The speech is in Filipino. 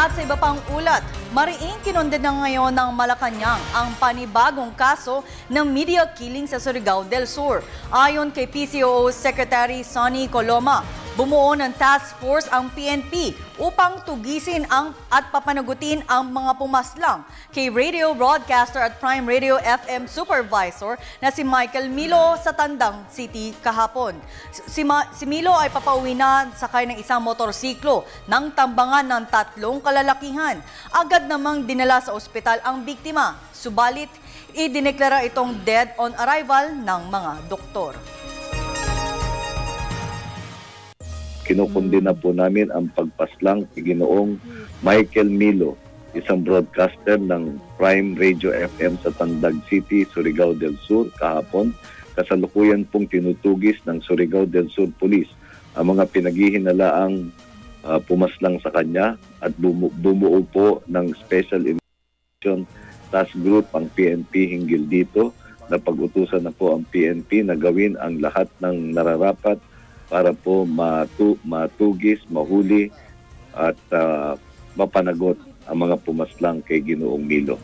At sa iba pang ulat, mariing kinondena ngayon ng Malacanang ang panibagong kaso ng media killing sa Surigao del Sur. Ayon kay PCOO Secretary Sonny Coloma, bumuo ng task force ang PNP upang tugisin at papanagutin ang mga pumaslang kay radio broadcaster at Prime Radio FM supervisor na si Michael Milo sa Tandang City kahapon. Si Milo ay papauwi na sakay ng isang motorsiklo nang tambangan ng 3 kalalakihan. Agad namang dinala sa ospital ang biktima, subalit idineklara itong dead on arrival ng mga doktor. Kinukundina po namin ang pagpaslang kay Ginoong Michael Milo, isang broadcaster ng Prime Radio FM sa Tandag City, Surigao del Sur kahapon. Kasalukuyan pong tinutugis ng Surigao del Sur Police ang mga pinaghihinalaang pumaslang sa kanya at bumuo po ng Special Investigation Task Group ang PNP hinggil dito. Napag-utusan na po ang PNP na gawin ang lahat ng nararapat para po matugis, mahuli at mapanagot ang mga pumaslang kay Ginoong Milo.